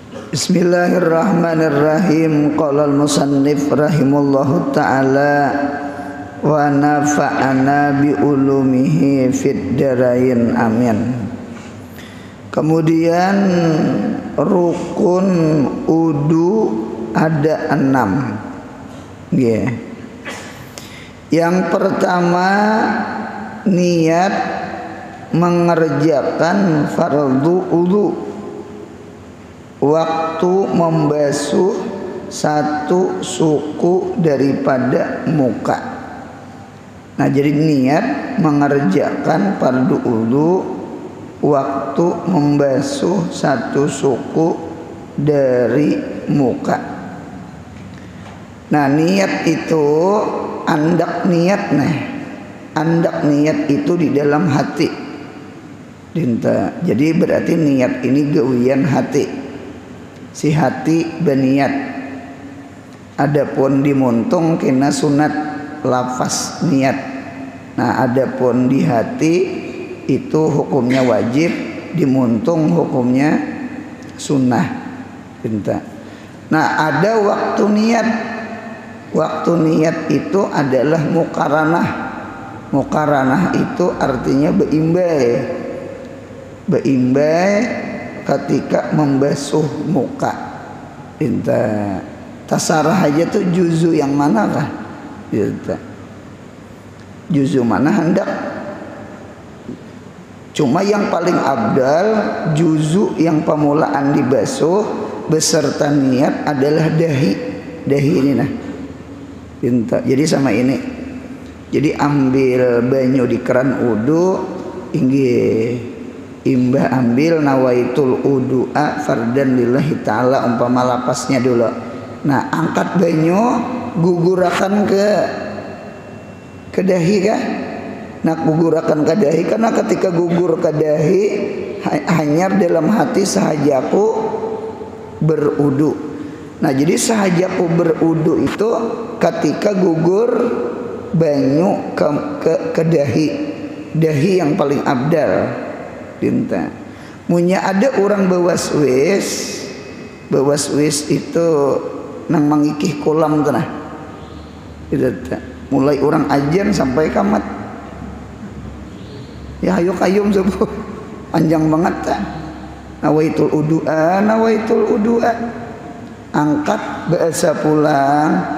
Bismillahirrahmanirrahim. Qala al-musannif rahimallahu ta'ala wa nafa'ana bi ulumihi fid darain amin. Kemudian rukun wudu ada 6. Yang pertama niat mengerjakan fardu wudu, waktu membasuh satu suku daripada muka. Nah, jadi niat mengerjakan fardu wudu, waktu membasuh satu suku dari muka. Nah, niat itu andak niat andak niat itu di dalam hati. Jadi berarti niat ini gawian hati. Si hati berniat. Adapun dimuntung kena sunat lafaz niat. Nah, adapun di hati itu hukumnya wajib, dimuntung hukumnya sunnah. Nah, ada waktu niat. Waktu niat itu adalah muqaranah. Muqaranah itu artinya beimbai ketika membasuh muka. Tasarah aja tuh juzu yang manakah? Juzu mana hendak? Cuma yang paling abdal juzu yang pemulaan dibasuh beserta niat adalah dahi. Dahi ini jadi sama ini. Jadi ambil banyu di keran wudu, imbah ambil nawaitul wudu'a fardan lillahi ta'ala, umpama lapasnya dulu. Nah, angkat banyu, gugurakan ke dahi kah? Nah, gugurakan ke dahi, karena ketika gugur ke dahi hanyar dalam hati sahajaku berudu. Nah, jadi sahajaku berudu itu ketika gugur banyu ke dahi. Dahi yang paling abdal. Munya ada orang bawaswis itu nang mangikih kolam tanah. Mulai orang ajan sampai kamat. Ya ayo kayum sebuah panjang banget ta. Nawaitul udu'a. Angkat bahasa pulang.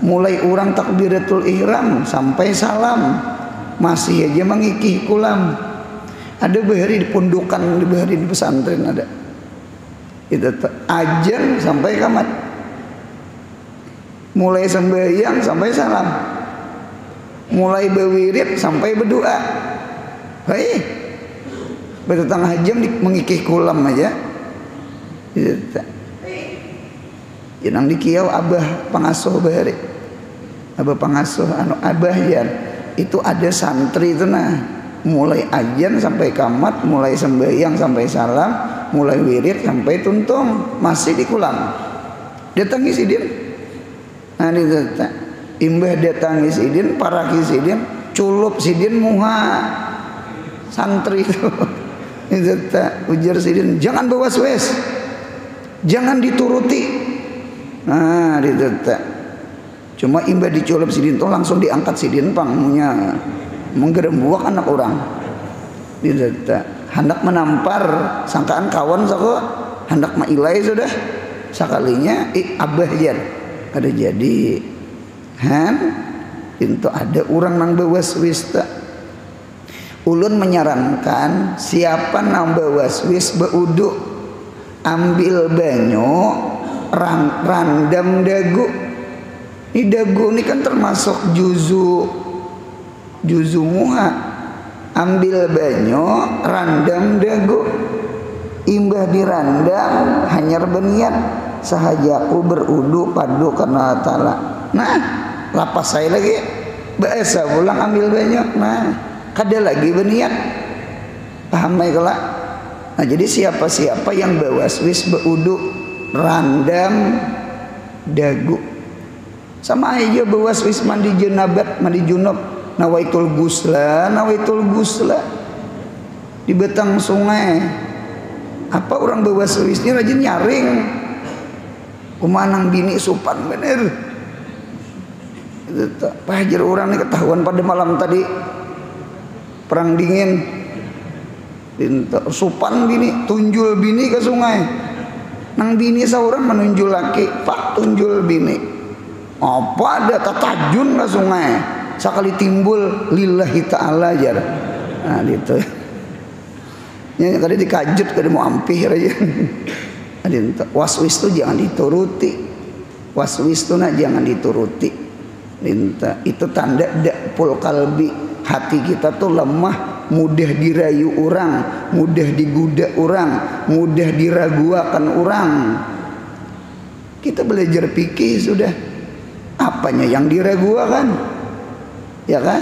Mulai orang takbiratul ihram sampai salam masih aja mangikih kolam. Ada bahari di pundukan, di bahari di pesantren ada. Itu ajan sampai kamat. Mulai sembahyang sampai salam. Mulai berwirid sampai berdoa. Hei, bertetangah jam mengikih kolam aja. Itu yang di kiau abah pengasuh bahari. Abah pengasuh abah ya. Itu ada santri itu mulai ajan sampai kamat, mulai sembahyang sampai salam, mulai wirid sampai tuntung masih di kolam. Datangi sidin. Nah, imbah datangi sidin, paraki sidin, culup sidin muha santri itu. Itu ujar sidin, jangan bawaswes. Jangan dituruti. Nah, itu cuma imbah diculap sidin tuh langsung diangkat sidin pangmunya menggerembuak anak orang. Hendak menampar sangkaan kawan sako hendak mailai sudah sekalinya abah jar ada jadi itu ada orang nang bawaswis tak. Ulun menyarankan siapa nang bawaswis beudu ambil banyu randam dagu. Ini dagu ini kan termasuk juzu muha. Ambil banyu randam dagu, imbah dirandam hanyar berniat sahajaku berudu padu karena ta'ala. Nah, lapas saya lagi bahasa pulang ambil banyu. Nah, kada lagi berniat. Paham mai kelak? Nah, jadi siapa-siapa yang bawaswis beudu randam dagu sama aja bawaswis mandi jenabat, mandi junub, nawaitul gusla di betang sungai Apa orang bawa Swisnya rajin nyaring. Kumanang bini supan bener. Itu pajar orang nih ketahuan pada malam tadi perang dingin. Supan bini, tunjul bini ke sungai. Nang bini saurang menunjul laki, pak tunjul bini. Apa ada tatajun ke sungai? Sekali timbul lillahi ta'ala jar. Nah gitu. Ya kali dikajut kada mau ampih aja. Waswis itu jangan dituruti. Waswis itu jangan dituruti. Itu tanda dakpul kalbi. Hati kita tuh lemah, mudah dirayu orang, mudah digoda orang, mudah diragukan orang. Kita belajar fikih sudah. Apanya yang diragukan? Ya kan?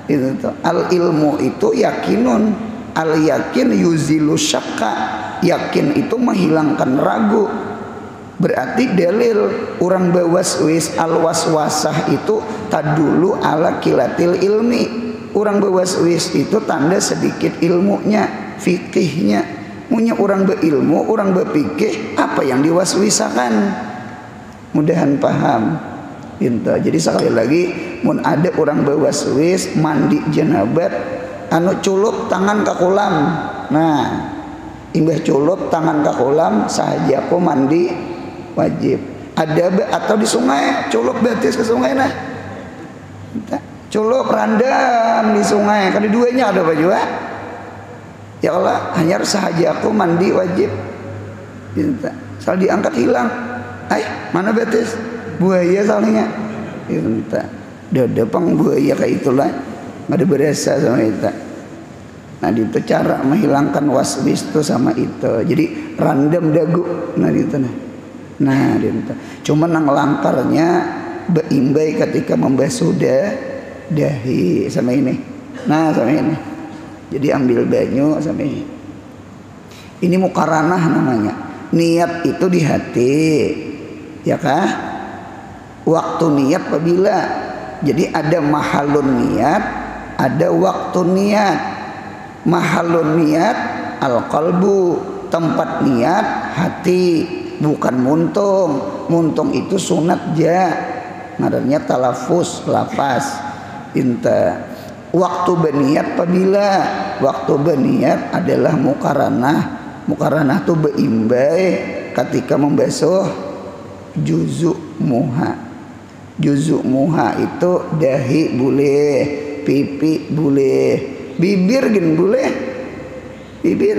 Itu tuh. Al ilmu itu yakinun, al yakin yuzilu syakka. Yakin itu menghilangkan ragu. Berarti dalil orang bawaswis al waswasah itu tadulu ala kilatil ilmi. Orang bawaswis itu tanda sedikit ilmunya, fikihnya. Punya orang berilmu, orang berpikir apa yang diwaswisakan. Mudahan paham. Jadi sekali lagi mun ada orang bawaswis mandi janabat anu culup tangan ka kolam. Nah, imbah culup tangan ka kolam sahaja aku mandi wajib. Ada atau di sungai culup betis ke sungai nah. Culup randam di sungai. Kan duanya ada baju ya Allah hanya sahaja aku mandi wajib. Sal diangkat hilang. Mana betis? Buaya salahnya. Dada pang buaya kayak itulah. Nggak ada berasa sama kita. Nah itu cara menghilangkan waswis itu sama itu. Jadi random dagu. Nah itu nah itu. Cuma nang langkarnya beimbai ketika membasuh dahi sama ini. Nah sama ini. Jadi ambil banyu sama ini. Ini mukaranah namanya. Niat itu di hati. Ya kah? Waktu niat apabila. Jadi ada mahalun niat, ada waktu niat. Mahalun niat al-qalbu, tempat niat hati, bukan muntung. Muntung itu sunat ja. Ngarannya talafus, lafaz. Inta. Waktu berniat apabila. Waktu berniat adalah mukaranah. Mukaranah itu beimbai ketika membasuh juzuk muha. Juzuk muha itu dahi boleh, pipi boleh, bibir gin boleh, bibir.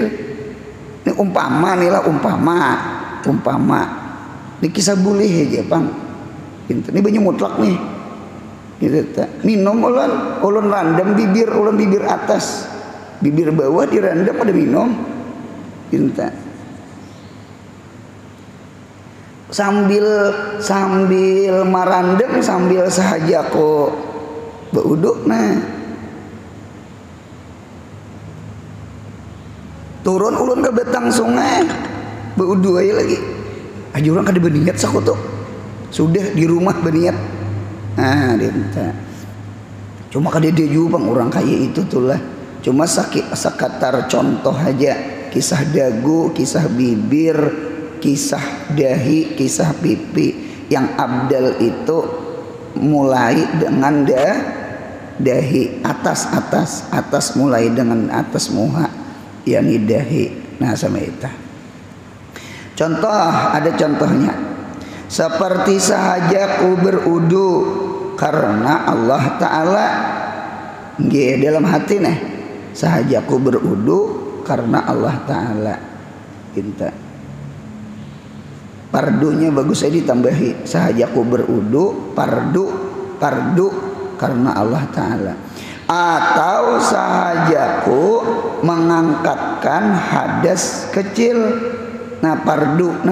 Ini umpama nih lah umpama. Ini kisah boleh aja bang. Ini banyak mutlak nih. Gitu, minum ulun random bibir, ulun bibir atas, bibir bawah dirandam ada minum. Gitu. Sambil marandem sambil sahaja ko beuduk nah turun ulun ke betang sungai beudu aja lagi aja orang kada berniat sakutu sudah di rumah berniat nah dia cuma kada dia juga bang orang kaya itu tuh lah cuma sakatar contoh aja kisah dagu kisah bibir kisah dahi, kisah pipi. Yang abdal itu mulai dengan dahi atas mulai dengan atas muha yakni dahi. Nah sama itu. Contoh ada contohnya. Seperti sahaja ku berudu karena Allah Ta'ala dalam hati nih sahaja ku berudu karena Allah Ta'ala kita. Pardunya bagus saya ditambahi sahajaku berudu pardu karena Allah Ta'ala atau sahajaku mengangkatkan hadas kecil. Nah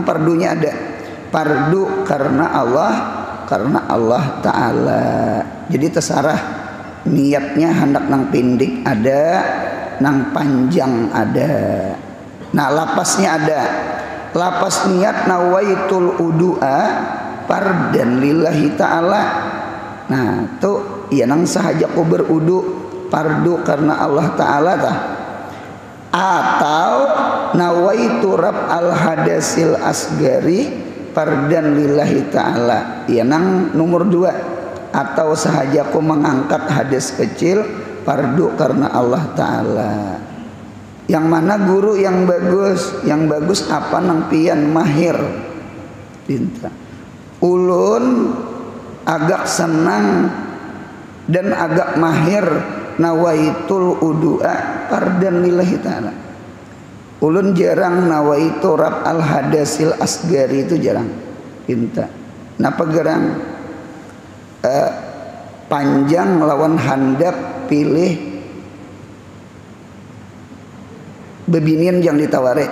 pardunya ada pardu karena Allah Ta'ala. Jadi terserah niatnya hendak nang pindik ada nang panjang ada. Nah lapasnya ada lapas niat nawaitul udu'a pardan lillahi ta'ala. Nah tuh ya nang sahaja ku berudu pardu karena Allah Ta'ala tah. Atau nawaitu rab al hadasil asgari fardan lillahi ta'ala. Ya nang nomor 2, atau sahajaku mengangkat hadas kecil fardu karena Allah Ta'ala. Yang mana guru yang bagus? Yang bagus apa nang pian mahir pinta. Ulun agak senang dan agak mahir nawaitul udu'a fardan lillahi ta'ala. Ulun jarang nawaitu rab al hadasil asgari, itu jarang pinta. Napa gerang? Panjang lawan handap pilih bebinian yang ditawari.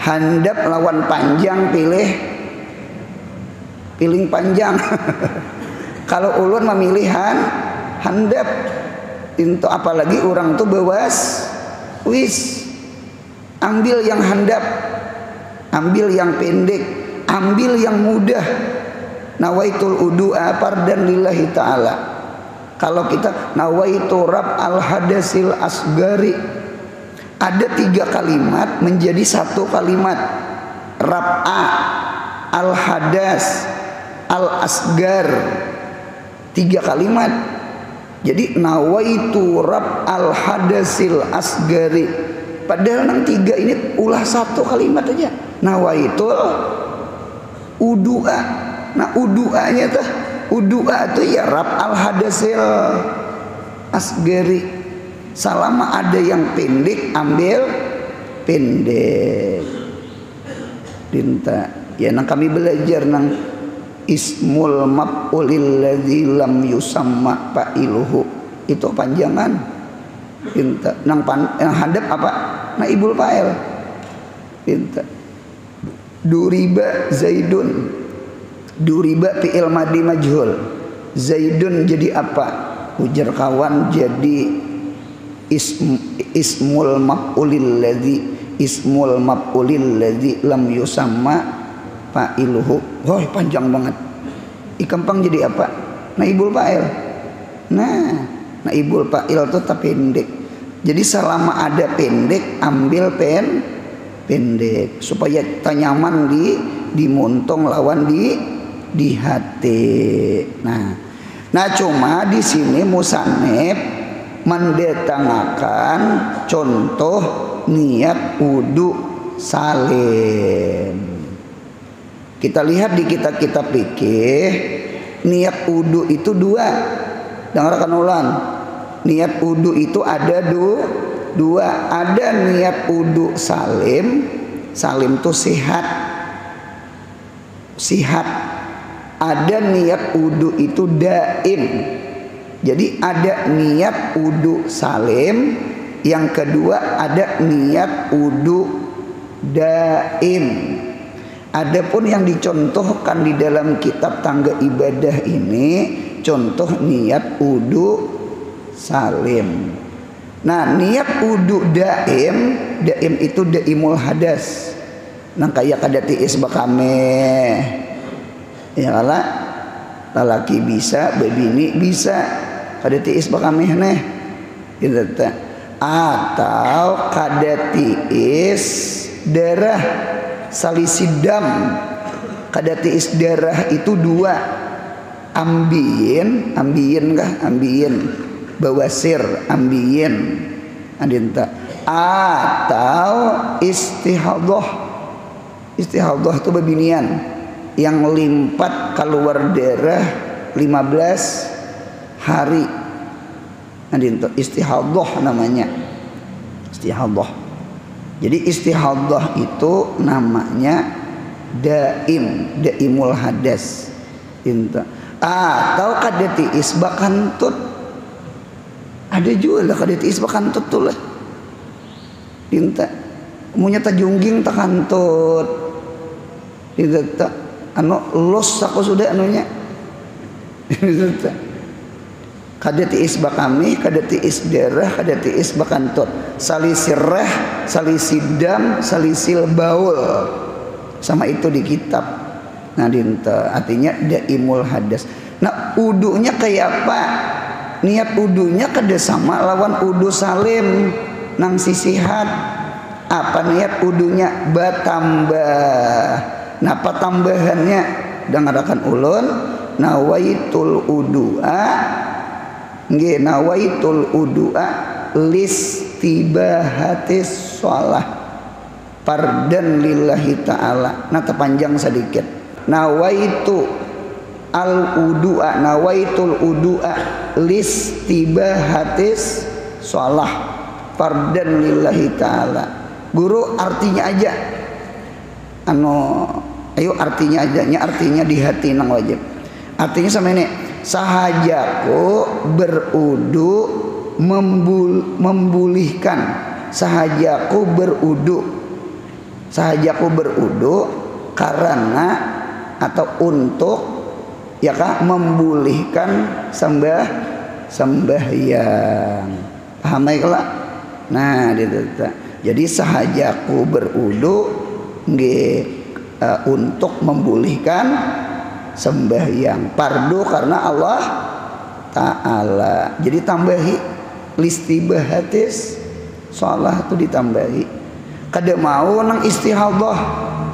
Handap lawan panjang pilih panjang. Kalau ulun memilihan handap itu, apalagi orang tuh bewas wis ambil yang handap, ambil yang pendek, ambil yang mudah. Nawaitul udu'a fardan lillahi ta'ala. Kalau kita nawaitu rab al hadasil asgari, ada 3 kalimat menjadi 1 kalimat. Rab'a al hadas al asgar, 3 kalimat. Jadi nawaitu rab al hadasil asgari, padahal nang 3 ini ulah 1 kalimat aja. Nawaitul udu'a. Nah udu'anya tuh, udu'a tuh ya rab al hadasil asgari. Selama ada yang pendek ambil pendek. Dinta. Ya nang kami belajar nang ismul maf'ulil ladzi lam yusamma fa'iluhu, itu panjangan. Dinta. Nang hadap apa? Naibul fa'il. Dinta. Duriba Zaidun. Duriba fi'il madi majhul. Zaidun jadi apa? Ujar kawan jadi ismul maf'ulil ladzi lam yusamma fa'iluhu. Wah, panjang banget. Ikampang jadi apa? Naibul fa'il. Nah, naibul fa'il itu tak pendek. Jadi selama ada pendek ambil pendek supaya tanyaman dimuntong lawan di hati. Nah cuma di sini musannif mendatangkan contoh niat wudu salim. Kita lihat di kitab-kitab fikih, niat wudu itu 2. Dengarkan ulang. Niat wudu itu ada 2. Ada niat wudu salim. Salim itu sihat. Ada niat wudu itu daim. Jadi ada niat wudu salim, yang kedua ada niat wudu daim. Adapun yang dicontohkan di dalam kitab tangga ibadah ini contoh niat wudu salim. Nah, niat wudu daim itu daimul hadas. Nang kayak kadati isbakame. Ya kala lalaki bisa, bebini bisa, kada tiis bakameh neh gitu ta. Atau kada tiis darah salisidam. Kada tiis darah itu 2. Ambien bawasir ambien adinta. Atau istihadhah itu bebinian yang limpat keluar darah 15 hari. Adinto istihadhah namanya. Istihadhah. Jadi istihadhah itu namanya daimul hadas. Inta. Atau kadati isbakantut. Ada juga lah kadati isbakantut tuh lah. Inta. Munya tajungging takantut. Inta. Los aku sudah anunya. Kadati isbakami, kadati isdarah, kadati isbakantut. Salisirah, salisidam, salisil baul. Sama itu di kitab. Nah, dinta artinya daimul hadas. Nah, udunya kayak apa? Niat udunya kada sama lawan udu salim nang sisihat. Apa niat wudunya? Batambah. Nah tambahannya dengarkan ulun, nawaitul wudu'a nggih, nawaitul wudu'a listibahatis shalah fardan lillahi ta'ala. Nah terpanjang sedikit. Nawaitu al-wudu'a, nawaitul wudu'a listibahatis shalah fardan lillahi ta'ala. Guru artinya aja. Ayo artinya aja, artinya di hati nang wajib. Artinya sama ini, sahajaku berudu membulihkan. Sahajaku berudu karena atau untuk ya kah membulihkan sembahyang. Paham ya kelak? Nah, jadi sahajaku berudu untuk memulihkan sembahyang fardu karena Allah Ta'ala. Jadi tambahi listibahatis shalah itu ditambahi. Kada mau nang istihadhah,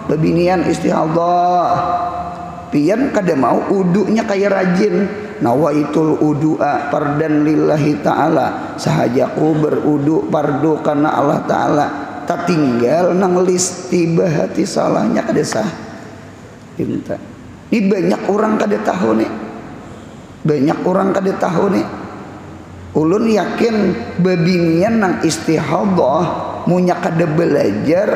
bebinian istihadhah. Pian kada mau udunya kayak rajin. Nawaitul udu'a fardan lillahi ta'ala. Sahajaku berudu fardu karena Allah Ta'ala. Tak tinggal nang listibahati salahnya kada sah. Pinta. Ini banyak orang kada tahu nih. Banyak orang kada tahu nih. Ulun yakin babinian nang istihadhah munya kada belajar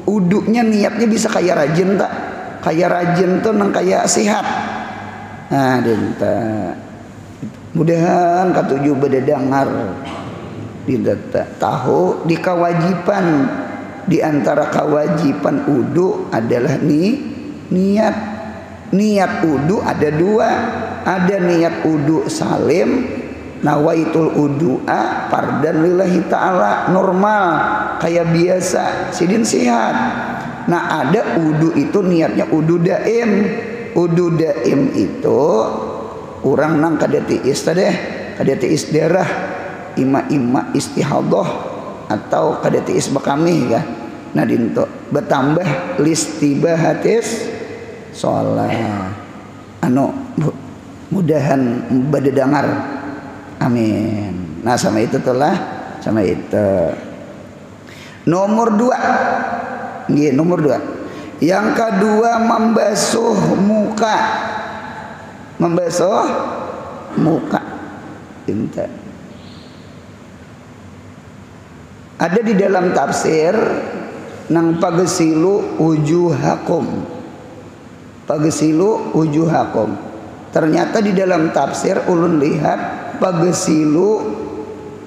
udunya niatnya bisa kayak rajin tak? Kayak rajin tuh nang kayak sihat. Nah, dinta. Mudahan katuju bededangar dinta tahu di kewajiban, di antara kewajiban wudu adalah niat. Niat wudu ada dua. Ada niat wudu salim, nawaitul wudu'a fardan lillahi ta'ala, normal kayak biasa sidin sihat. Nah ada wudu itu niatnya wudu daim. Wudu daim itu orang nang kada tiis tadeh, kada tiis darah, ima istihadhah atau kada tiis bakamih kah. Nah dinto bertambah listibahatis shalah. Mudahan bededangar. Amin. Nah sama itu telah, sama itu. Nomor 2. Nggih, nomor 2. Yang kedua membasuh muka. Membasuh muka. Pinta. Ada di dalam tafsir nang pagesilu wujuhakum. Pagesilu wujuhakum. Ternyata di dalam tafsir ulun lihat pagesilu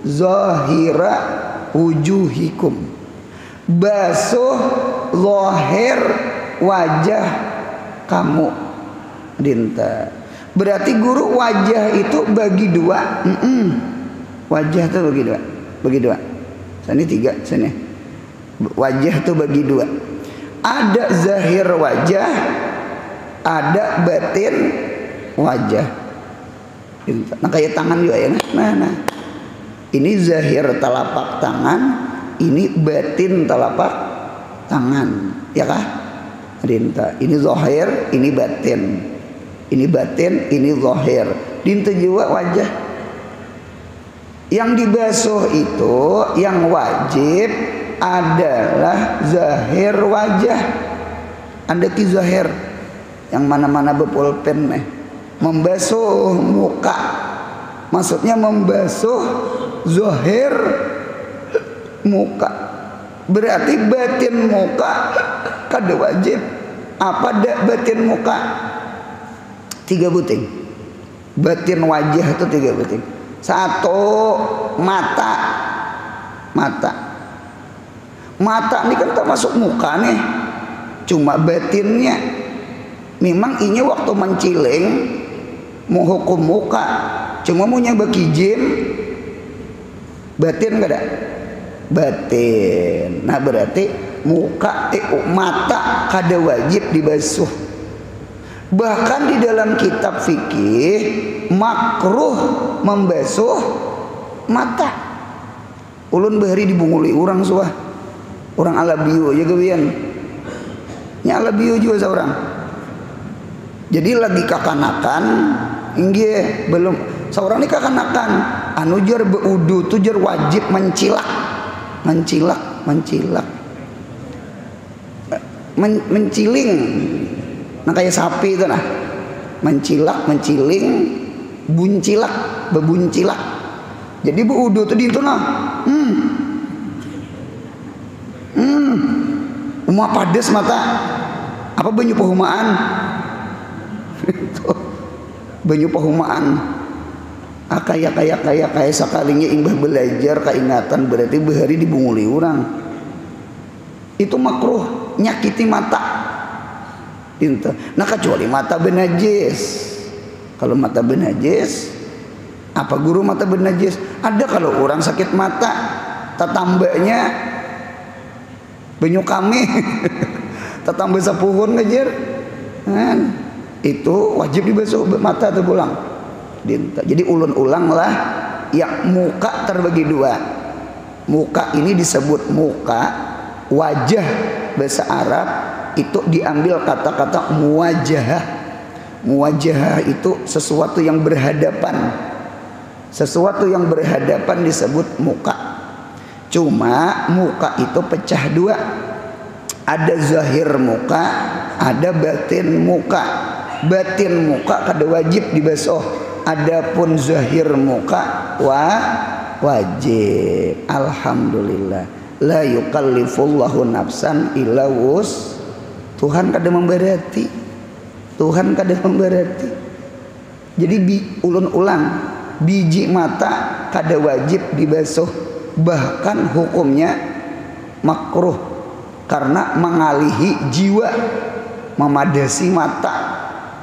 zahira wujuhikum. Basuh zahir wajah kamu. Dinta. Berarti guru wajah itu bagi dua. Wajah itu bagi dua. Bagi dua. Sini 3, sini. Wajah itu bagi dua. Ada zahir wajah, ada batin wajah. Nah kayak tangan juga ya. Nah. Ini zahir telapak tangan, ini batin telapak tangan, ya kah? Dinta. Ini zahir, ini batin. Ini batin, ini zahir. Dinta juga wajah. Yang dibasuh itu yang wajib adalah zahir wajah. Anda ki zahir yang mana-mana bepulpen nih. Membasuh muka, maksudnya membasuh zahir muka. Berarti batin muka kada wajib. Apa dak batin muka? 3 buting. Batin wajah itu 3 buting. 1 mata. Mata ini kan termasuk muka nih. Cuma batinnya memang ini waktu menciling mau hukum muka, cuma punya bakijin batin kada batin. Nah berarti muka mata kada wajib dibasuh. Bahkan di dalam kitab fikih makruh membasuh mata. ulun bahari dibunguli orang suah orang Alabio ya gawian nya Alabio juga seorang. Jadi lagi kakanakan inggih belum seorang ini kakanakan anu jar beudu tuh jar wajib mencilak menciling nah kayak sapi itu nah menciling buncilak bebuncilak. Jadi beudu tuh di itu nah umah pades mata apa banyu pahumaan banyu pahumaan kayak sakalinya imbah belajar keingatan berarti bahari dibunguli orang itu makruh nyakiti mata itu. Nah kecuali mata benajis. Kalau mata benajis apa guru mata benajis ada kalau orang sakit mata tetambanya banyu kami tetambah sepuhun ngejer kan itu wajib dibasuh mata terpulang. Jadi ulun-ulang lah yang muka terbagi dua. Muka ini disebut muka, wajah bahasa Arab itu diambil kata-kata muwajahah. Muwajahah itu sesuatu yang berhadapan. Sesuatu yang berhadapan disebut muka. Cuma muka itu pecah dua. Ada zahir muka, ada batin muka. Batin muka kada wajib dibasuh. Adapun zahir muka wajib. Alhamdulillah. La yukallifullahu nafsan illa wus. Tuhan kada memberati. Tuhan kada memberati. Jadi ulun ulang biji mata kada wajib dibasuh. Bahkan hukumnya makruh karena mengalihi jiwa, memadasi mata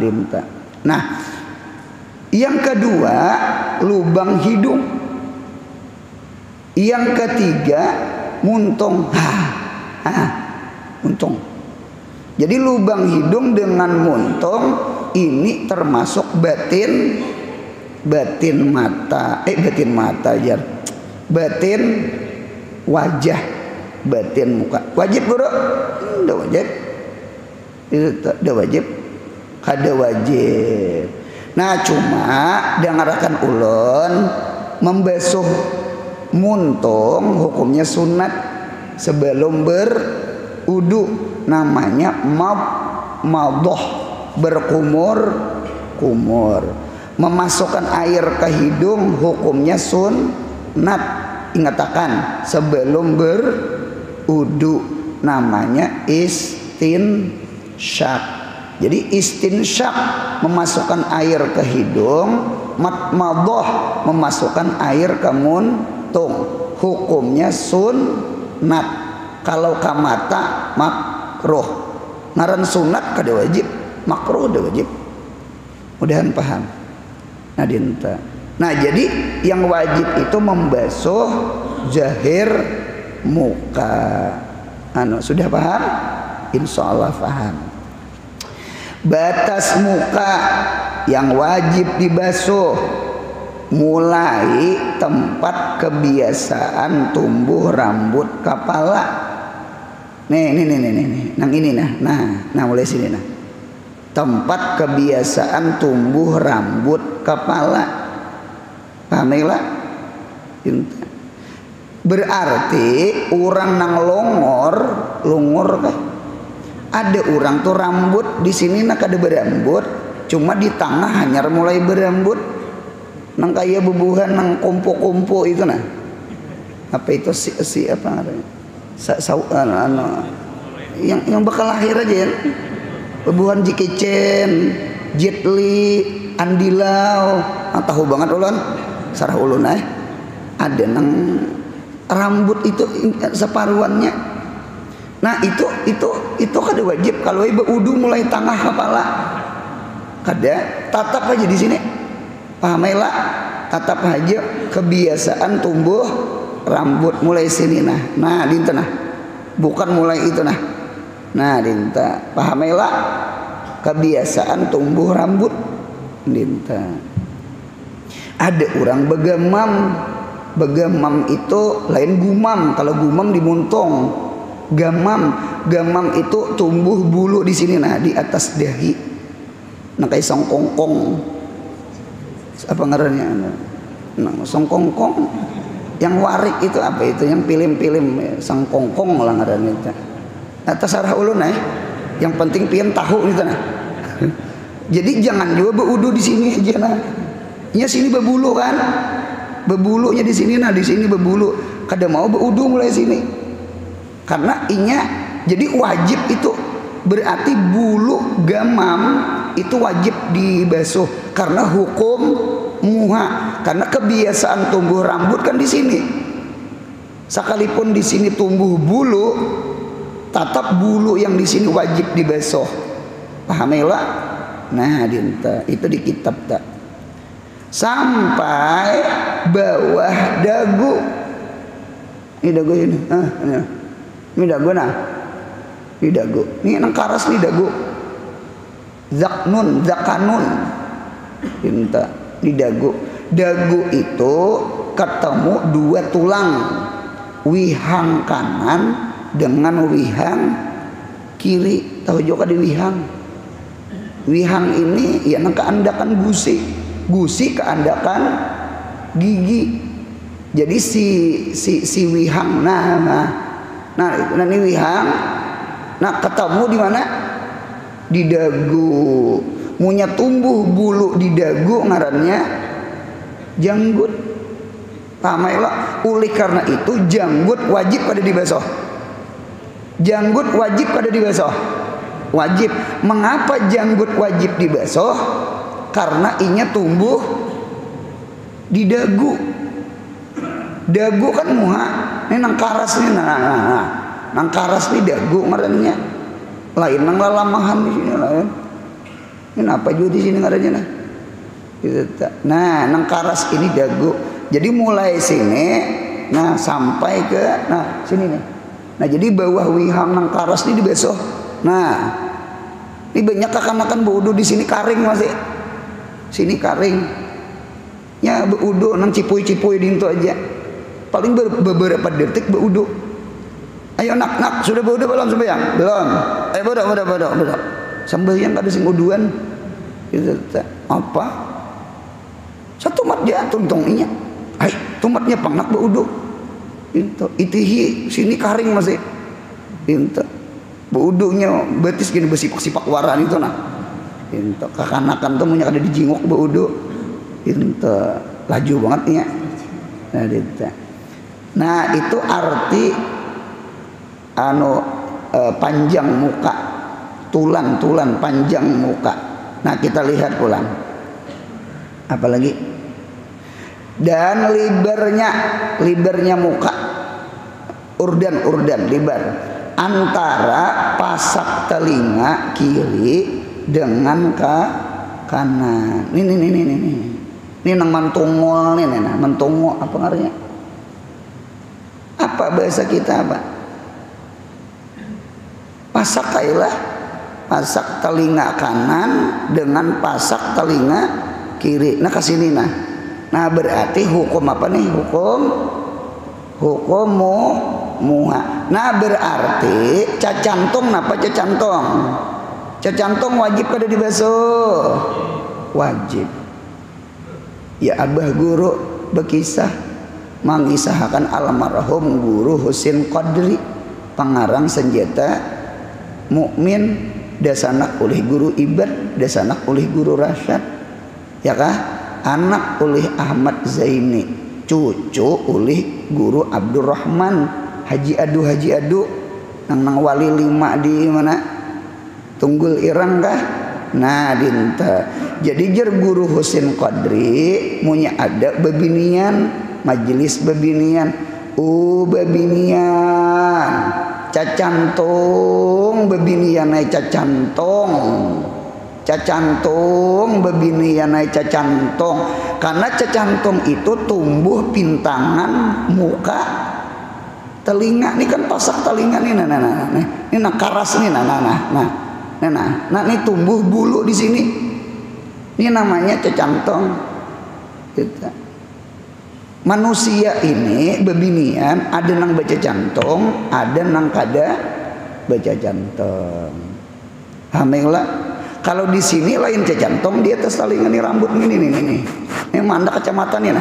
dinta. Nah, yang kedua lubang hidung. Yang ketiga muntung. Muntung. Jadi lubang hidung dengan muntung ini termasuk batin mata. Batin mata jar. Batin wajah, batin muka. Wajib guru? Tidak wajib. Tidak wajib. Kada wajib. Nah cuma dengarkan ulun membasuh muntung hukumnya sunat sebelum berudu namanya madoh berkumur. Memasukkan air ke hidung hukumnya sunat ingatakan sebelum berudu namanya istinsyak. Jadi istinsyak memasukkan air ke hidung, matmadoh memasukkan air ke muntung. Hukumnya sunat. Kalau ke mata makruh. Ngaran sunat kada wajib, makruh kada wajib. Mudahan paham. Nah dinta. Nah jadi yang wajib itu membasuh zahir muka. Sudah paham? Insya Allah paham. Batas muka yang wajib dibasuh mulai tempat kebiasaan tumbuh rambut kepala. Nih, nang ini nah mulai sini nah. Tempat kebiasaan tumbuh rambut kepala. Pahamilah? Berarti orang nang longor kah? Ada orang tuh rambut di sini nak ada berambut, cuma di tengah hanya mulai berambut. Nang kaya bubuhan nang kompo itu nah. Apa itu si apa namanya? Yang bakal lahir aja ya. Bubuhan Jackie Chan, Jet Li, Andy Lau. Tahu banget ulun. Sarah ulun ada nang rambut itu separuhannya. Nah itu kada wajib kalau ibu udu mulai tengah kepala. Kada tatap aja di sini. Pahamailah tatap aja kebiasaan tumbuh rambut mulai sini nah. Nah dinta nah. Bukan mulai itu nah. Nah dinta pahamailah kebiasaan tumbuh rambut dinta. Ada orang begamam Begamam itu lain gumam. Kalau gumam di muntung. Gamam itu tumbuh bulu di sini nah di atas dahi. Nah kayak songkongkong. Apa ngarannya? Nah, songkongkong. Yang warik itu apa itu? Yang pilim-pilim songkongkong lah ngarannya itu. Nah tasarah ulun yang penting pian tahu gitu nah. Jadi jangan juga berudu di sini aja nah. Ya sini berbulu kan? Berbulunya di sini nah, di sini berbulu. Kada mau berudu mulai sini. Karena inya jadi wajib itu berarti bulu gamam itu wajib dibasuh karena hukum muha. Karena kebiasaan tumbuh rambut kan di sini. Sekalipun di sini tumbuh bulu, tetap bulu yang di sini wajib dibasuh. Pahamela? Nah, dinta itu di kitab tak. Sampai bawah dagu. Ini dagu ini. Ini dagu nah. Ini dagu. Ini nang karas nih dagu. Zaknun, zakanun. Dinta di dagu. Dagu itu ketemu dua tulang. Wihang kanan dengan wihang kiri. Tahu juga di wihang. Wihang ini ya nang keandakan gusi. Gusi keandakan gigi. Jadi si wihang nah ini wihang. Nah ketemu di mana? Di dagu. Munya tumbuh bulu di dagu ngarannya janggut. Paham. Oleh karena itu janggut wajib pada dibasuh. Janggut wajib pada dibasuh. Wajib. Mengapa janggut wajib dibasuh? Karena inya tumbuh di dagu. Dagu kan muha. Ini nang karas nih nah. Nang karas nih dagu ngarannya. Lain nang lalamahan di sini lain. Ini apa juga di sini ngarannya nah. Nah, nang karas ini dagu. Jadi mulai sini nah sampai ke nah sini nih. Nah, jadi bawah wihang nang karas ini dibasuh. Nah, ini banyak kekanakan berudu di sini karing masih. Sini karing. Ya berudu nang cipuy-cipuy dinto aja. Paling beberapa detik berudu. Ayo nak sudah berudu belum sembahyang? Belum. Ayo bodoh. Sembahyang kada sing uduan. Itu apa? Satu mat dia tuntungnya. Hai, tumatnya pangnak berudu. Itu itihi sini karing masih. Itu berudunya betis gini besipak-sipak waran itu nah. Itu kakanakan tuh punya ada di jingok berudu. Itu laju banget ya. Nah itu arti panjang muka, tulan panjang muka. Nah kita lihat ulang. Apalagi dan libernya muka, urdan liber antara pasak telinga kiri dengan kanan. Ini nang mentungol nih mentungol apa artinya? Apa bahasa kita apa? Pasak kailah pasak telinga kanan dengan pasak telinga kiri. Nah kesini nah. Nah berarti hukum apa nih? Hukum muha. Nah berarti cacantung apa cacantung? Cacantung wajib pada dibasuh. Wajib. Ya abah guru berkisah mengisahkan almarhum guru Husin Qadri pengarang senjata mukmin dasanak oleh guru Ibad dasanak oleh guru Rasyad ya kah anak oleh Ahmad Zaini cucu oleh guru Abdurrahman Haji Adu nang wali 5 di mana Tunggul Irang kah. Nah dinta jadi jer guru Husin Qadri punya ada bebinian majelis bebinian bebinian cacantung bebinian ay cacantung bebinian ay cacantung karena cacantung itu tumbuh pintangan muka telinga ini kan pasak telinga nih ini karas nih nah ini tumbuh bulu di sini. Ini namanya cacantung. Manusia ini bebinian ada nang baca jantung, ada nang kada baca jantung. Hamillah. Kalau di sini lain jantung, dia atas talingan rambut ini. Ini mandak kecamatan ya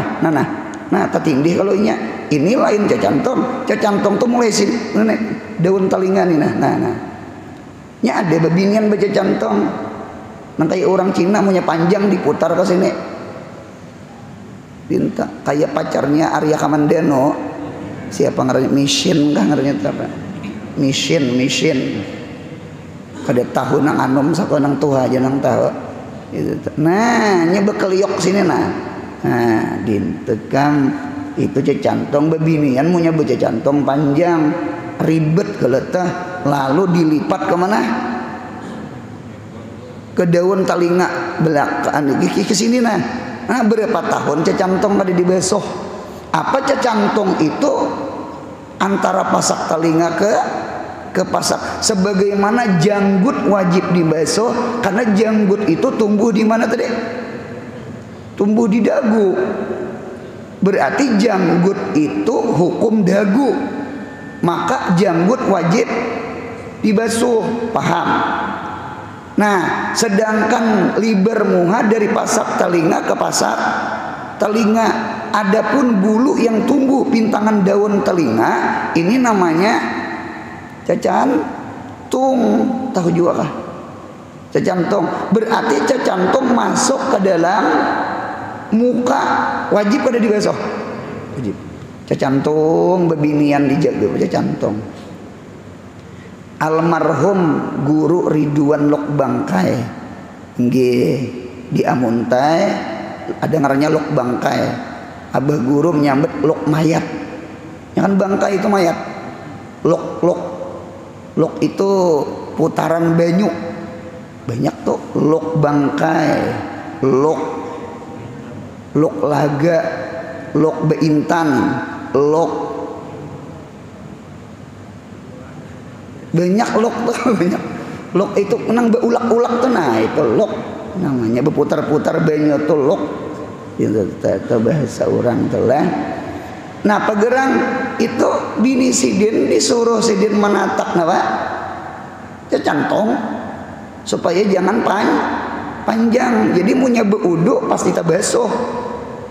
nah tertindih kalau ini lain jantung tuh mulai sini daun talingan ini nah. Nya ada bebinian baca jantung. Nanti orang Cina punya panjang diputar ke sini. Pinta kayak pacarnya Arya Kamandano. Siapa ngarannya? Mission kah ngarannya apa? Mission. Kada tahu nang anom sako nang tuha aja nang tahu. Nah, nya bekeliok sini nah. Nah, dintekam itu cecantong bebinian punya bececantong panjang ribet keletah lalu dilipat kemana? Ke daun talinga belakang ke sini nah. Nah, berapa tahun cecantong tadi dibasuh? Apa cecantong itu antara pasak telinga ke pasak. Sebagaimana janggut wajib dibasuh karena janggut itu tumbuh di mana tadi? Tumbuh di dagu. Berarti janggut itu hukum dagu. Maka janggut wajib dibasuh. Paham? Nah, sedangkan liber muha dari pasak telinga ke pasak telinga. Adapun bulu yang tumbuh pintangan daun telinga, ini namanya cecantung. Tahu juga kah? Cecantung. Berarti cecantung masuk ke dalam muka. Wajib pada dibasuh. Wajib. Cecantung bebinian dijaga cecantung. Almarhum guru Ridwan Lok Bangkai nggih di Amuntai ada ngarannya Lok Bangkai. Abah guru menyambut lok mayat. Ya kan bangkai itu mayat. Lok itu putaran banyu. Banyak tuh lok bangkai, lok laga, lok beintan, lok banyak lok tuh banyak. Lok itu menang beulak-ulak tuh nah itu lok namanya berputar-putar banyu tuh lok. Itu bahasa orang telah. Nah pagerang itu bini sidin disuruh sidin menatak napa? Cecantong supaya jangan panjang. Jadi munya beudu pasti tabasuh.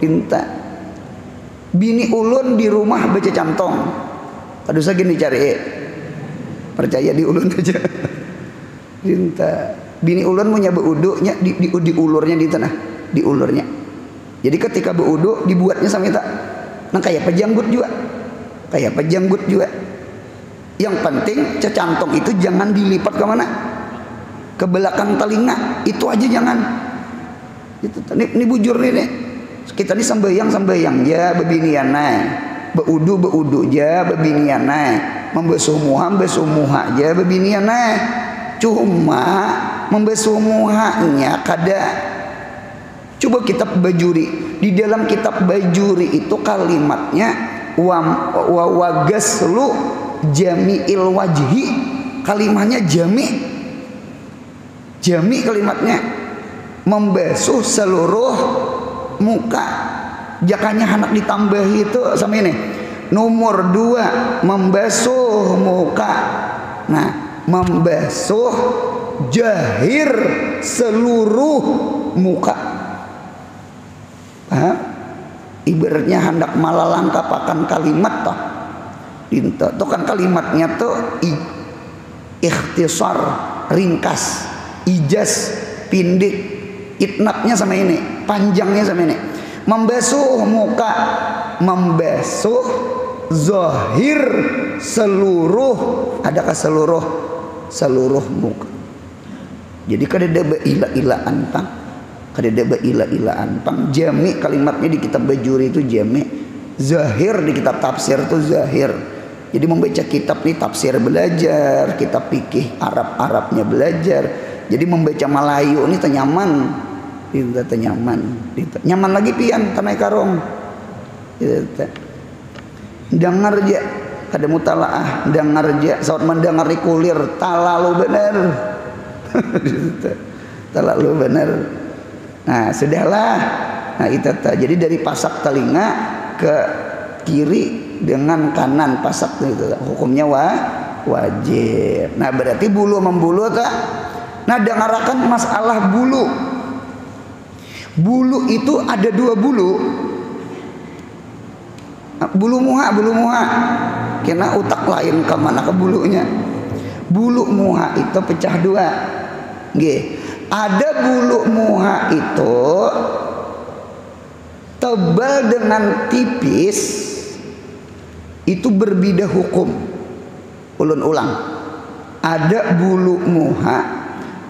Pinta. Bini ulun di rumah baca cantong. Aduh segini cari. Percaya di ulun aja. Pinta. Bini ulun munya beudu nya di ulurnya di tanah, di ulurnya. Jadi ketika beudu dibuatnya sama kita. Nah kayak pejanggut juga. Yang penting cecantong itu jangan dilipat ke mana? Ke belakang telinga. Itu aja jangan. Itu ini bujur nih. Kita ini sambayang ya bebinian naik. Beudu ja bebinian naik. Membasuh muha ja bebinian naik. Cuma membasuh muhanya kada. Coba kitab Bajuri. Di dalam kitab Bajuri itu kalimatnya wa wagaslu jami'il wajhi. Kalimatnya jami kalimatnya. Membasuh seluruh muka. Jakanya hendak ditambahi itu sama ini. Nomor 2 membasuh muka. Nah, membasuh jahir seluruh muka. Ibaratnya hendak malalangkapakan kalimat toh. Itu kan kalimatnya tuh ikhtisar, ringkas, ijaz, pindik, itnabnya sama ini, panjangnya sama ini. Membasuh muka, membasuh zahir seluruh, adakah seluruh muka. Jadi kada ada ila-ilaan pang. Kada ada ila-ilaan pang. Jami kalimatnya di kitab Bajuri itu jami. Zahir di kitab tafsir itu zahir. Jadi membaca kitab ini tafsir belajar, kitab fikih Arabnya belajar. Jadi membaca Melayu ini tenyaman. Itu tenyaman. Nyaman lagi pian tanai karong. Dengar aja kada mutalaah, dengar aja saat mendengar kulir talalu benar. Talalu benar. Nah sudahlah. Nah itu jadi dari pasak telinga ke kiri dengan kanan pasak itu hukumnya wajib. Nah berarti bulu membulu tak. Nah dengarkan masalah bulu. Bulu itu ada dua bulu. Bulu muha kena utak lain ke mana ke bulunya. Bulu muha itu pecah dua. Nggih. Ada bulu muha itu tebal dengan tipis, itu berbeda hukum. Ulun ulang. Ada bulu muha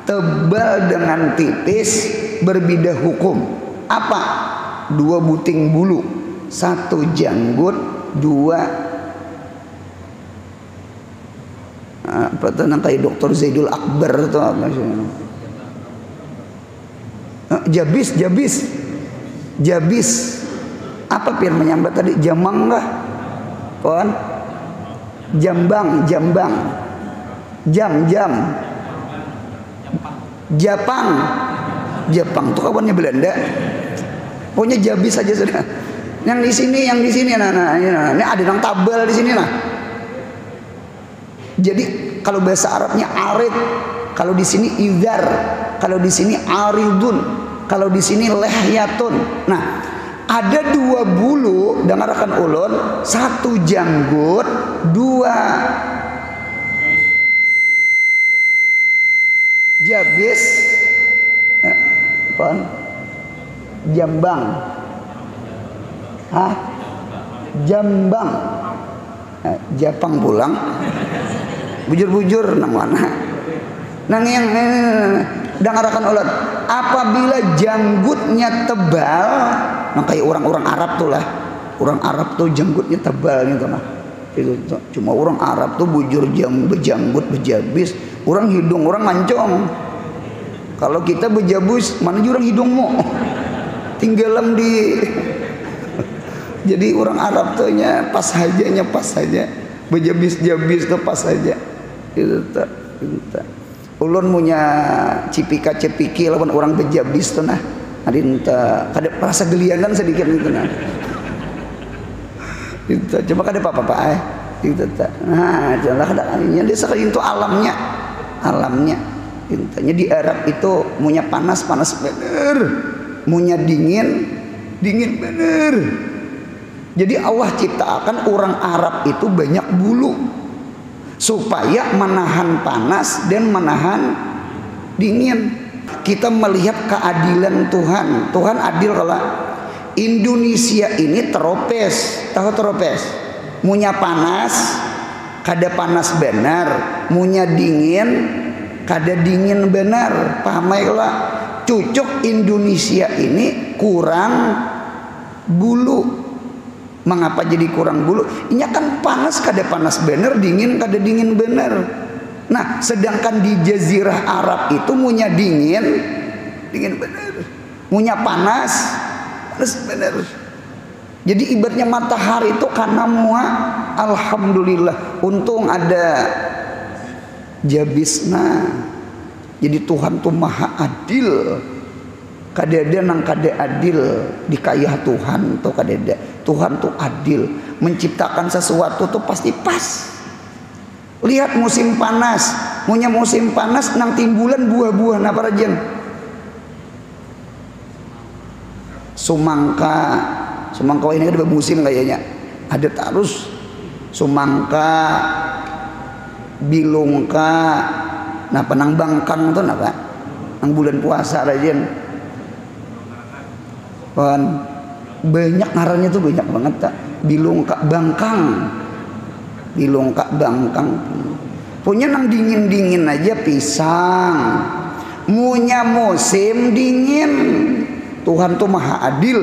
tebal dengan tipis berbeda hukum. Apa? Dua buting bulu. Satu janggut, dua apa tuh nang kayak Dr. Zaidul Akbar tuh apa sih? Jabis. Apa pir menyambat tadi? Jamang lah. Kon? Jambang. Jam. Japang tuh kawannya Belanda. Pokoknya jabis saja sudah. Yang di sini, nah, ini ada yang tabel di sini nah. Jadi kalau bahasa Arabnya arid, kalau di sini idhar, kalau di sini aridun, kalau di sini lehyatun. Nah, ada dua bulu, dengarkan ulun, satu janggut, dua jabis, jambang. Jambang. Japang pulang. Bujur-bujur nang mana? Nang yang dengarkan ulat. Apabila janggutnya tebal, nah kayak orang-orang Arab tuh lah. Orang Arab tuh janggutnya tebal gitu nah. Itu cuma orang Arab tuh bejanggut, bejabis. Orang hidung orang mancong. Kalau kita bejabus, mana jurang hidungmu? Tinggalam di. Jadi orang Arab tuh pas saja. Bejabis tuh pas saja. Itu tak. Ulun punya cipika-cepiki lawan orang bejabis tuh nah. Adinta kada rasa gelianan sedikit itu nah. Itu coba kada apa-apa itu tak. Nah, janganlah kada anya dia sekali itu alamnya. Intanya di Arab itu punya panas bener. Punya dingin bener. Jadi Allah ciptakan orang Arab itu banyak bulu supaya menahan panas dan menahan dingin. Kita melihat keadilan Tuhan. Tuhan adil kalau Indonesia ini tropes. Tahu tropes? Munya panas, kada panas benar. Munya dingin, kada dingin benar. Paham ya kalau cucuk Indonesia ini kurang bulu. Mengapa jadi kurang bulu? Ini kan panas kada panas bener, dingin kada dingin bener. Nah, sedangkan di Jazirah Arab itu munya dingin bener. Munya panas bener. Jadi ibaratnya matahari itu karena mua, alhamdulillah, untung ada jabisna. Jadi Tuhan tuh maha adil. Kadada nang kada adil dikayah Tuhan tuh kadada. Tuhan tuh adil, menciptakan sesuatu tuh pasti pas. Lihat musim panas, punya musim panas nang timbulan buah-buah napa rajen? Sumangka ini ada musim kayaknya. Ada terus sumangka, bilungka, nah penang bangkang tuh napa? Nang bulan puasa rajen. Banyak ngarannya tuh banyak banget tak. Bilungka bangkang punya nang dingin aja pisang. Munya musim dingin Tuhan tuh maha adil.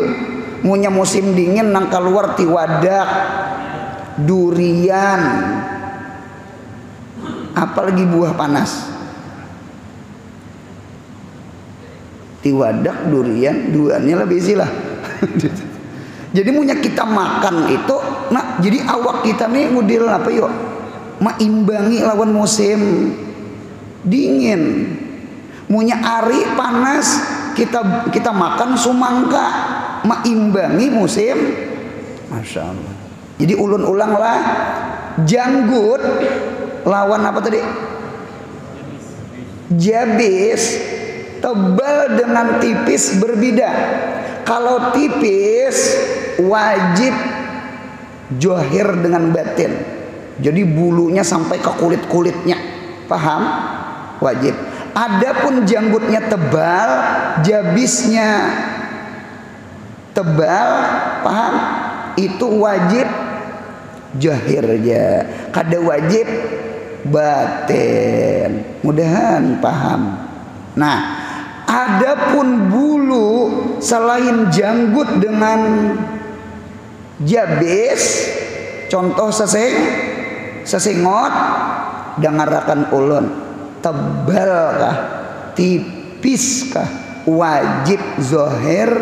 Munya musim dingin nang keluar tiwadak, durian, apalagi buah panas. Tiwadak, durian, duanya lebih silah. Jadi munya kita makan itu, nah jadi awak kita nih model apa yuk? Maimbangi lawan musim dingin. Munya ari panas, kita makan sumangka, maimbangi musim Masya Allah. Jadi ulun ulanglah, janggut lawan apa tadi? Jabis. Tebal dengan tipis berbeda. Kalau tipis wajib johir dengan batin. Jadi bulunya sampai ke kulit-kulitnya. Paham? Wajib. Adapun janggutnya tebal, jabisnya tebal, paham? Itu wajib johir aja. Kada wajib batin. Mudahan paham. Nah, adapun bulu selain janggut dengan jabis, contoh sesengot, dengarakan ulun, tebal kah, tipis kah, wajib zohir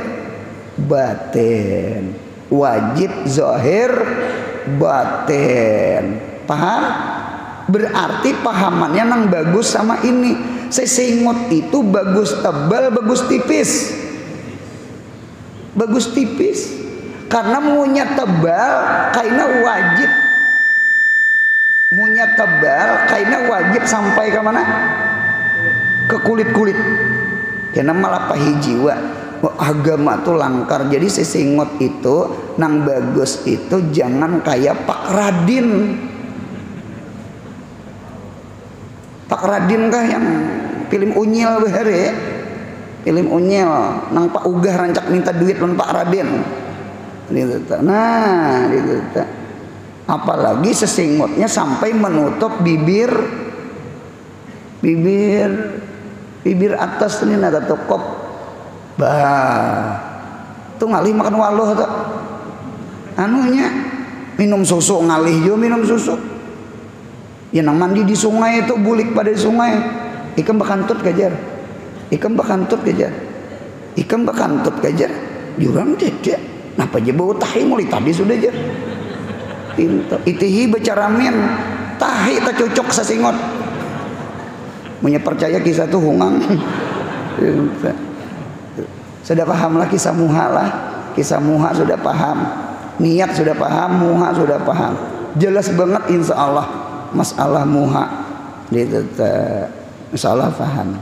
batin, wajib zohir batin. Paham? Berarti pahamannya nang bagus sama ini. Sesengot itu bagus tebal, bagus tipis. Bagus tipis. Karena munya tebal kaina wajib. Munya tebal kaina wajib sampai ke mana? Ke kulit-kulit. Karena malah pahijiwa. Agama tuh langkar. Jadi sesengot itu nang bagus itu jangan kayak Pak Radin. Pak Radin kah yang film Unyil behare? Film Unyil nang Pak Ugah rancak minta duit lawan Pak Radin. Nah, gitu. Apalagi sesengotnya sampai menutup bibir atas ini ada tokop. Bah. Tuh ngalih makan waluh tuh. Anunya minum susu ngalih yo minum susu. Ya nang mandi di sungai itu bulik pada sungai. Ikan bakantut gajar. Ikan bakantut gajar. Jurang tidak. Napa aja bau tahi mulai tadi sudah aja. Itihi becaramin tahi tak cocok sasingot. Punya percaya kisah tuh hungang. Sudah pahamlah kisah muha lah. Kisah muha sudah paham. Niat sudah paham, muha sudah paham. Jelas banget insya Allah. Masalah muha itu masalah paham.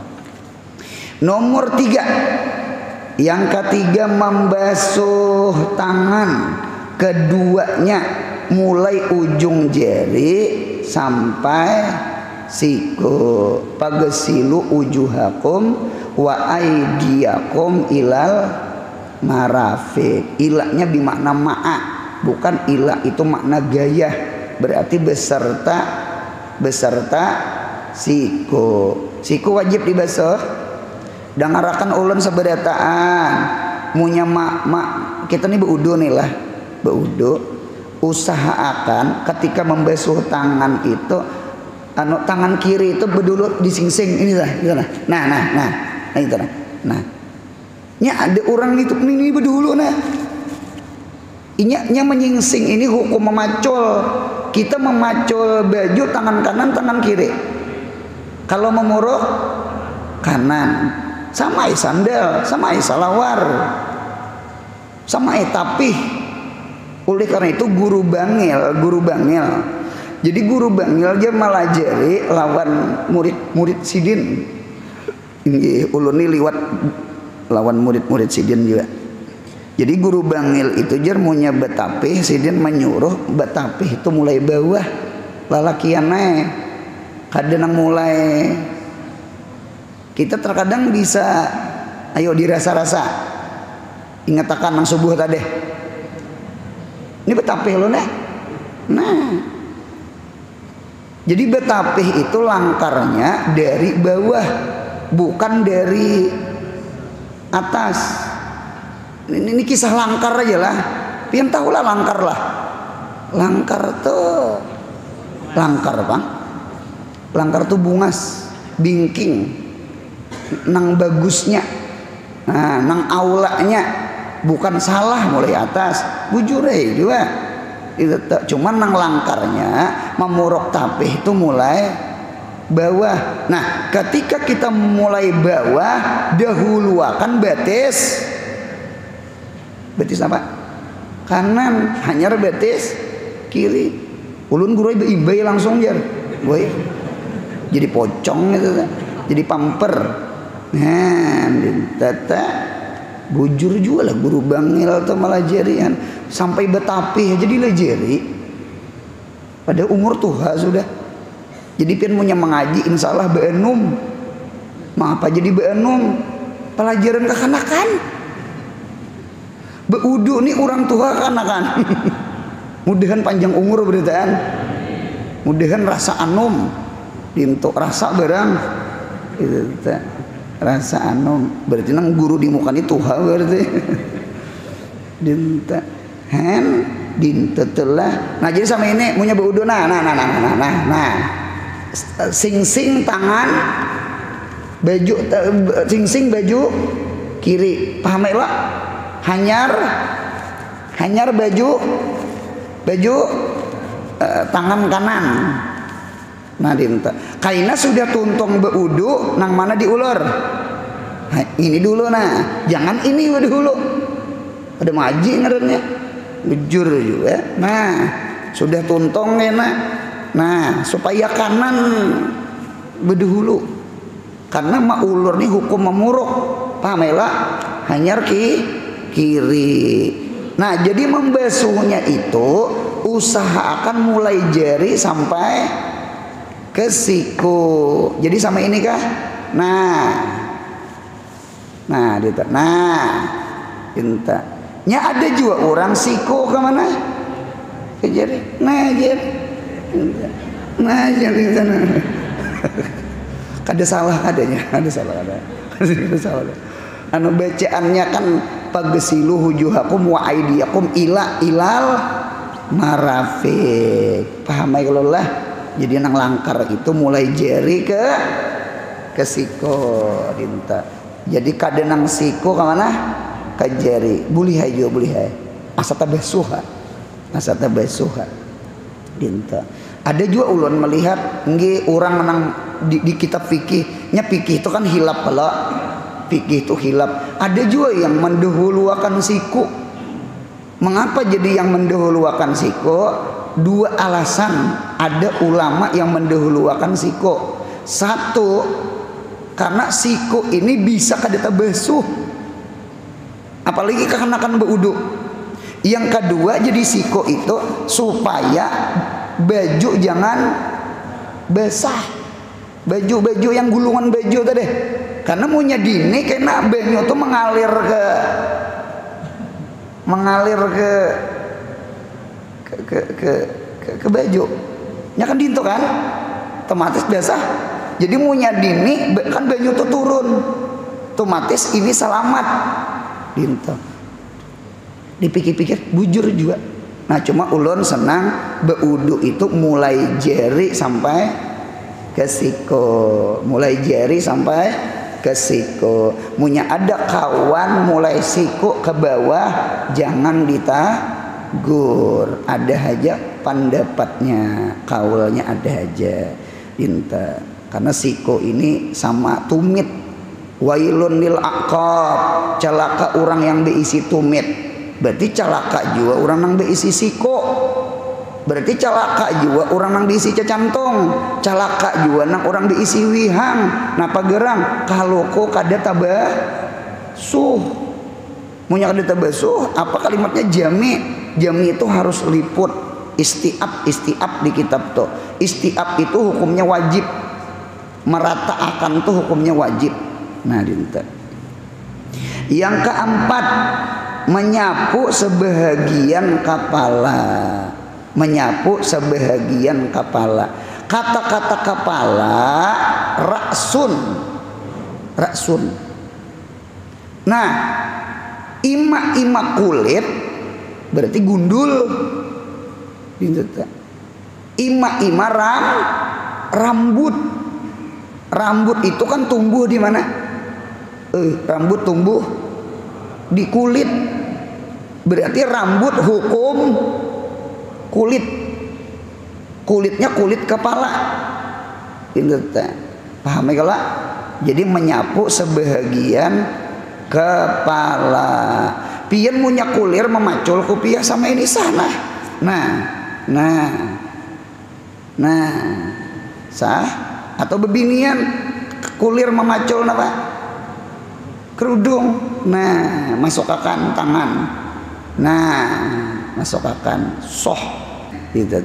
Nomor 3, yang ketiga membasuh tangan keduanya mulai ujung jari sampai siku. Pagesilu ujuhakum wa aidiakum ilal marafiq. Ilaknya bimakna ma'a, bukan ilak itu makna gaya. Berarti beserta siku. Siku wajib dibasuh. Dengarakan ulun sebedataan. Munya mak kita nih beudu nih lah. Beudu. Usahakan ketika membasuh tangan itu tangan kiri itu bedulu disingsing ini lah, gitu lah. Nah itu lah. Nah. Nya ada orang itu ini bedulu nah. Inya menyingsing ini hukum memacul. Kita memacul baju tangan kanan tangan kiri. Kalau memuruh kanan. Sama sandal, sama salawar, sama tapih. Oleh karena itu guru bangil. Jadi guru bangil dia malajari lawan murid sidin. Ini ulun ini liwat lawan murid sidin juga. Jadi guru bangil itu jar munya betapih, sidin menyuruh betapih itu mulai bawah lalakiannya. Kadang mulai kita terkadang bisa ayo dirasa-rasa. Ingatakan nang subuh tadi. Ini betapih lo nih. Nah. Jadi betapih itu langkarnya dari bawah, bukan dari atas. Ini kisah langkar aja lah. Pian tahulah langkar lah. Langkar tuh bang. Langkar tuh bungas, bingking, nang bagusnya, nah, nang aulanya, bukan salah mulai atas. Bujur juga. Itu cuman nang langkarnya memuruk tapih itu mulai bawah. Nah, ketika kita mulai bawah, dahulu akan betis apa? kanan, hanyar betis kiri. Ulun guru ibai langsung jar, boy. Jadi pocong gitu, jadi pamper. Nah, tata bujur juga lah guru bangil atau malah jarian sampai betapih jadi lejeri. Pada umur tua sudah. Jadi pian punya mengaji insyaallah beenum. Mengapa jadi beenum? Pelajaran kekanakan. Beudu nih orang tua kekanakan. Mudahan panjang umur beritaan. Mudahan rasa anum. Dintuk rasa barang. Itu rasa anum. Berarti nang guru di muka ini tuha berarti. Dinta hen dinta telah. Nah jadi sama ini punya beudu nah. Sing tangan baju sing baju kiri paham ya hanyar baju tangan kanan. Nah dinta kaina sudah tuntung beudu nang mana diulur. Nah, ini dulu nah jangan ini dulu ada maji ngarannya bujur juga. Nah sudah tuntung enak. Nah supaya kanan bedahulu karena maulur nih hukum memuruk pamela hanyar kiri. Nah jadi membasuhnya itu usahakan mulai jari sampai ke siku. Jadi sama ini kah? Nah cinta nya ada juga orang siku kemana ke jari. Nah jadi sana kada salah adanya, ada salah. Anu bacaannya kan pagesilu wujuhakum wa aydiyakum ilal marafiq. Paham ya kalau lah. Jadi nang langkar itu mulai jari ke siko dinta. Jadi kada nang siko ke mana? Ke jari. Bulihai juga bulihai. Asata besuha. Dinta. Ada juga ulun melihat nggih orang menang di kitab fikihnya, fikih itu kan hilap pala. Fikih itu hilap. Ada juga yang mendahulukan siku. Mengapa jadi yang mendahulukan siku? Dua alasan. Ada ulama yang mendahulukan siku. Satu, karena siku ini bisa kadeta basuh. Apalagi kekenakan beudu. Yang kedua jadi siku itu supaya baju jangan basah. Baju yang gulungan baju tadi. Karena munya dini kena banyu tuh mengalir ke baju. Nya kan dinto kan? Otomatis basah. Jadi munya dini kan banyu tuh turun. Otomatis ini selamat. Dinto. Dipikir-pikir bujur juga. Nah cuma ulun senang beudu itu mulai jari sampai ke siko. Mulai jari sampai ke siko. Munya ada kawan mulai siko ke bawah jangan ditagur. Ada aja pendapatnya, kaulnya ada aja. Dinta. Karena siko ini sama tumit. Wailun lil aqab. Celaka orang yang diisi tumit. Berarti celaka juga orang nang diisi siko. Berarti celaka juga orang nang diisi cacantong. Celaka juga nang orang diisi wihang. Napa gerang? Kalau kok kada tabasuh. Munya kada tabasuh, apa kalimatnya jami? Jami itu harus liput. Istiab di kitab tuh. Istiab itu hukumnya wajib. Merata akan tuh hukumnya wajib. Nah, dinta. Yang keempat, menyapu sebahagian kepala. Menyapu sebahagian kepala. Kata-kata kepala raksun. Nah, ima kulit berarti gundul. Ima rambut. Rambut itu kan tumbuh di mana? Rambut tumbuh di kulit. Berarti rambut hukum kulit. Kulitnya kulit kepala. Paham ya kalau? Jadi menyapu sebahagian kepala. pian munya kulir memacul ku piah sama ini sana. Nah sah atau bebinian kulir memacul apa kerudung. Nah masukkan tangan, nah masukkan soh itu.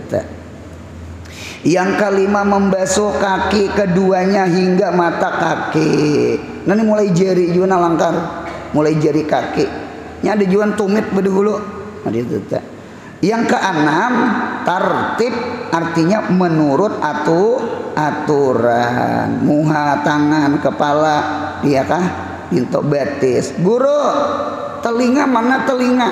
Yang kelima membasuh kaki keduanya hingga mata kaki. Nah ini mulai jari juga langkar, mulai jari kaki. Ini ada juan tumit berdahulu. Nah itu. Yang keenam tartib, artinya menurut aturan. Muha, tangan, kepala, dia kah pintu batis. Guru, telinga mana telinga?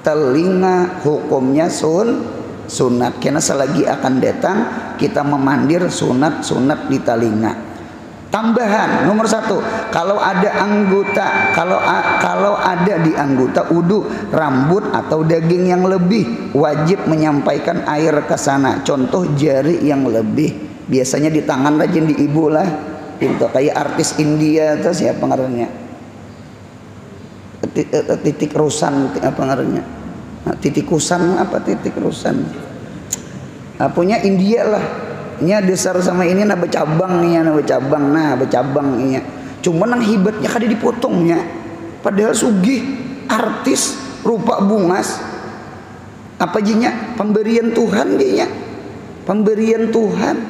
Telinga hukumnya sunat. Karena selagi akan datang kita memandir sunat di telinga. Tambahan nomor 1, kalau ada anggota, kalau ada di anggota wudu rambut atau daging yang lebih, wajib menyampaikan air ke sana. Contoh jari yang lebih, biasanya di tangan rajin di ibu lah. Itu kayak artis India tuh siapa ngarannya? Titik Rusan apa ngarannya? Titik Kusan apa titik Rusan? Punya India lah. Nya dasar sama ini nah bercabang nya. Cuman yang hebatnya kada dipotongnya. Padahal sugih artis rupa bungas. Apa jinya? Pemberian Tuhan dia. Pemberian Tuhan.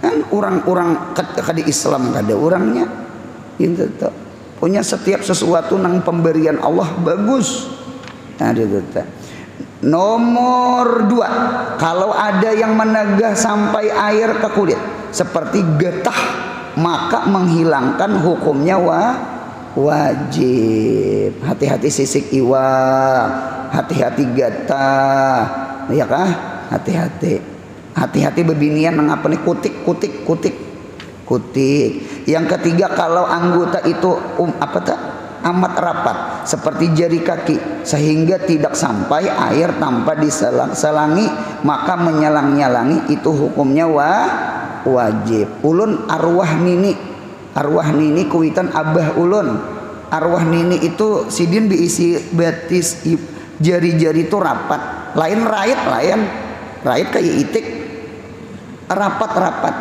Kan orang-orang kada Islam kada orangnya. Itu tuh. Punya setiap sesuatu nang pemberian Allah bagus. Nah itu tuh. Nomor 2, kalau ada yang menegah sampai air ke kulit seperti getah, maka menghilangkan hukumnya wajib. Hati-hati sisik iwak, hati-hati getah, ya kah? Hati-hati bebinian mengapa nih kutik. Yang ketiga, kalau anggota itu amat rapat seperti jari kaki sehingga tidak sampai air tanpa diselangi, maka menyalang-nyalangi itu hukumnya wajib. Ulun arwah nini kuitan abah ulun. Arwah nini itu sidin diisi batis jari-jari itu rapat, lain rait kayak itik rapat.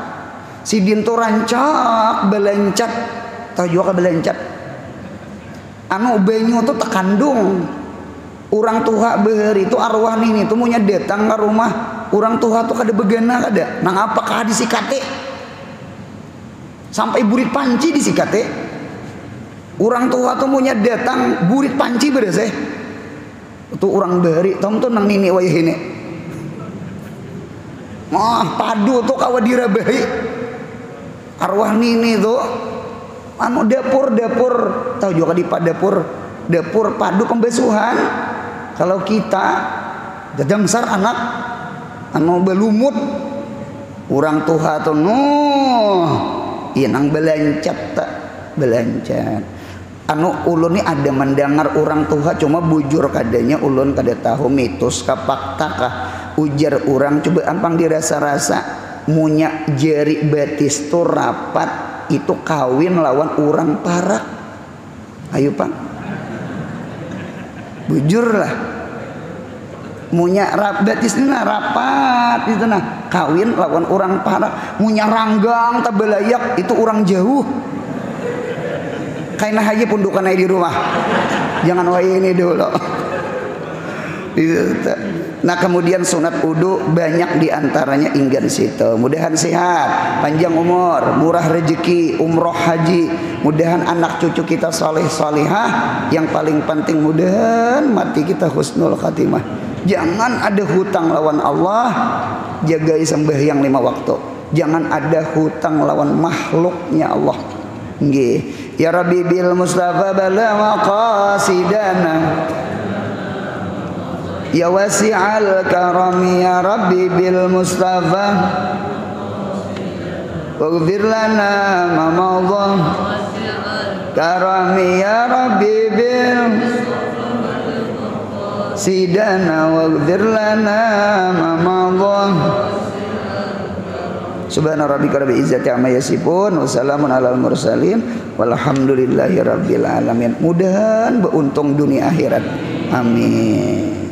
Sidin tuh rancak belencat, tahu juga belencat. Anu banyu tuh tekandung. Orang tua beheri itu arwah nini tuh punya datang ke rumah orang tua tuh kada begana kada. Nang apakah disikate? Sampai burit panci disikate. Orang tua tuh punya datang burit panci beres itu orang beheri tom tuh nang nini wayah ini. Padu tuh kawa dirabahi. Arwah nini tuh anu dapur tahu juga di dapur padu pembesuhan. Kalau kita jajang besar anak anu belumut orang tua tuh inang belancat anu ulun ni ada mendengar orang tua cuma bujur kadanya ulun kada tahu mitos ka fakta kah ujar orang coba ampang dirasa-rasa munya jari batis tuh rapat itu kawin lawan orang parak. Ayo Pak, bujur lah. Munya batis ini rapat itu nah kawin lawan orang parak. Munya ranggang tabelayak itu orang jauh. Kaina haji pundukan aja di rumah. Jangan wae ini dulu. Nah kemudian sunat wudu banyak diantaranya inggan situ. Mudahan sehat, panjang umur, murah rezeki, umroh haji. Mudahan anak cucu kita soleh solehah. Yang paling penting mudahan mati kita husnul khatimah. Jangan ada hutang lawan Allah. Jagai sembahyang 5 waktu. Jangan ada hutang lawan makhluknya Allah. Nggih. Ya Rabbi bil Mustafa bala maqasidana. Ya wasi'al karam ya Rabbi bil Mustafa waghfir lana ma madha karam ya Rabbi bil sidana waghfir lana ma madha Subhana rabbika rabbil izzati amma yasifun, wassalamun alal mursalin, walhamdulillahi rabbil alamin. Mudahan beruntung dunia akhirat. Amin.